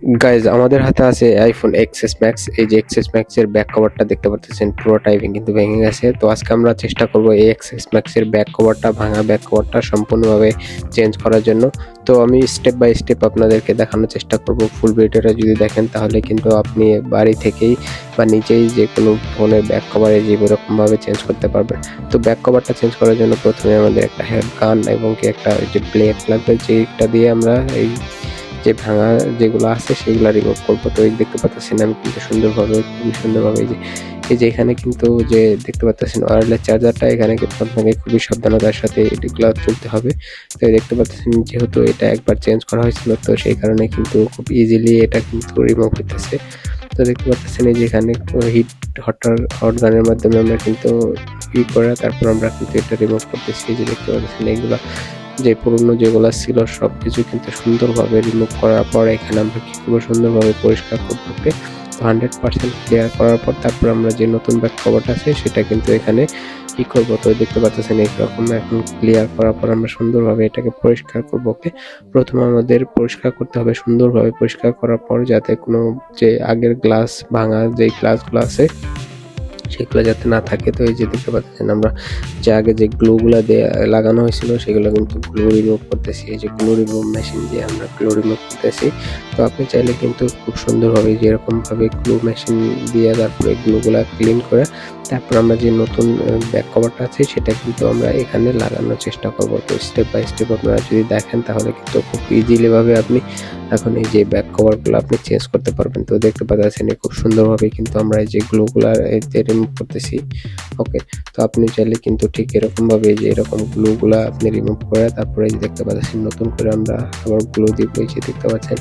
Guys আমাদের হাতে আছে আইফোন এক্সএস ম্যাক্স। এই যে এক্সএস ম্যাক্স এর ব্যাক কভারটা দেখতে পাচ্ছেন পুরো টাইপিং কিন্তু ভেঙে গেছে। তো আজকে আমরা চেষ্টা করব এই এক্সএস ম্যাক্স এর ব্যাক কভারটা, ভাঙা ব্যাক কভারটা সম্পূর্ণভাবে চেঞ্জ করার জন্য। তো আমি স্টেপ বাই স্টেপ আপনাদেরকে দেখানোর চেষ্টা করব। ফুল ভিডিওটা যদি দেখেন তাহলে কিন্তু আপনি বাড়ি থেকেই বা নিজেই যে কোনো ফোনের ব্যাক কভারে যেরকমভাবে চেঞ্জ করতে পারবেন। তো ব্যাক কভারটা চেঞ্জ করার জন্য প্রথমে আমাদের একটা হেড গান এবং কি একটা যে ব্লেড লাগবে, যেটা দিয়ে আমরা এই যে ভাঙা যেগুলো আছে সেগুলো রিমুভ করবো। তো এই দেখতে পাচ্ছেন আমি কিন্তু খুবই সুন্দরভাবে এই যে এখানে কিন্তু যে দেখতে পাচ্ছেন ওয়্যারলেস চার্জারটা, এখানে কিন্তু আপনাকে খুবই সাবধানতার সাথে এগুলো তুলতে হবে। তো দেখতে পাচ্ছেন যেহেতু এটা একবার চেঞ্জ করা হয়েছিল, তো সেই কারণে কিন্তু খুব ইজিলি এটা কিন্তু রিমুভ হইতেছে। তো দেখতে পাচ্ছেন এই যে এখানে হট গানের মাধ্যমে আমরা কিন্তু করে তারপর আমরা কিন্তু এটা রিমুভ করতেছি। এই যে দেখতে পাচ্ছেন এগুলো যে পুরনো যেগুলো ছিল সবকিছু কিন্তু সুন্দরভাবে রিমুভ করার পর এখানে আমরা কি করবো, সুন্দরভাবে পরিষ্কার করবো। 100% ক্লিয়ার করার পর তারপর আমরা যে নতুন ব্যাক কভারটা আছে সেটা কিন্তু এখানে কি করবো। তো দেখতে পাচ্ছেন এইরকম এখন ক্লিয়ার করার পর আমরা সুন্দরভাবে এটাকে পরিষ্কার করবো। ওকে, প্রথমে আমাদের পরিষ্কার করতে হবে সুন্দরভাবে। পরিষ্কার করার পর যাতে কোনো যে আগের গ্লাস ভাঙা যে গ্লাসগুলো আছে সেগুলো যাতে না থাকে। তো এই যে দেখতে পাচ্ছেন আমরা যে আগে যে গ্লুগুলা দিয়ে লাগানো হয়েছিল সেগুলো কিন্তু গ্লু রিমুভ করতেছি। এই যে গ্লু রিমুভ মেশিন দিয়ে আমরা গ্লু রিমুভ করতেছি। তো আপনি চাইলে কিন্তু খুব সুন্দরভাবে যেরকমভাবে গ্লু মেশিন দিয়ে তারপরে গ্লুগুলা ক্লিন করে তারপর আমরা যে নতুন ব্যাক কভারটা আছে সেটা কিন্তু আমরা এখানে লাগানোর চেষ্টা করব। তো স্টেপ বাই স্টেপ আপনারা যদি দেখেন তাহলে কিন্তু খুব ইজিলি ভাবে আপনি এখন এই যে ব্যাক কভারগুলো আপনি চেঞ্জ করতে পারবেন। তো দেখতে পাচ্ছেন খুব সুন্দরভাবে কিন্তু আমরা এই যে গ্লুগুলা রিমুভ করতেছি। ওকে, তো আপনি চাইলে কিন্তু ঠিক এরকমভাবে যে এরকম গ্লুগুলা আপনি রিমুভ করে তারপরে এই যে দেখতে পাচ্ছেন নতুন করে আমরা আবার গ্লু দিব। এই যে দেখতে পাচ্ছেন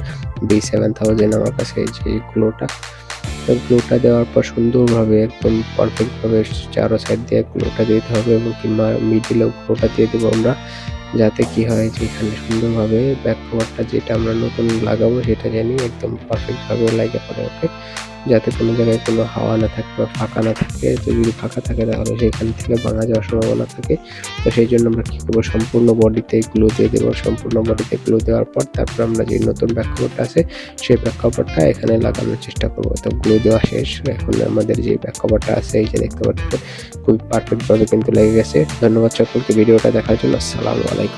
B7000 আমার কাছে এই যে গ্লুটা দেওয়ার পর সুন্দরভাবে একদম পারফেক্টভাবে চারো সাইড দিয়ে গ্লুটা দিতে হবে এবং কি মিডিলেও গ্লুটা দিয়ে দেবো আমরা, যাতে কি হয় যে এখানে সুন্দরভাবে ব্যাক কভারটা যেটা আমরা নতুন লাগাবো সেটা জানি একদম পারফেক্টভাবে লাগে পড়ে। ওকে, যাতে কোনো জায়গায় কোনো হাওয়া না থাকে বা ফাঁকা না থাকে। তো যদি ফাঁকা থাকে তাহলে সেখান থেকে ভাঙা যাওয়ার সম্ভাবনা থাকে। তো সেই জন্য আমরা কী করবো, সম্পূর্ণ বডিতে গ্লু দিয়ে দেবো। সম্পূর্ণ বডিতে গ্লু দেওয়ার পর তারপর আমরা যে নতুন ব্যাক কভারটা আছে সেই ব্যাক কভারটা এখানে লাগানোর চেষ্টা করবো। তো গ্লু দেওয়া শেষ, এখন আমাদের যে ব্যাক কভারটা আছে এই যে দেখতে পাচ্ছেন খুবই পারফেক্টভাবে কিন্তু লেগে গেছে। ধন্যবাদ সকলকে ভিডিওটা দেখার জন্য। আসসালামু আলাইকুম।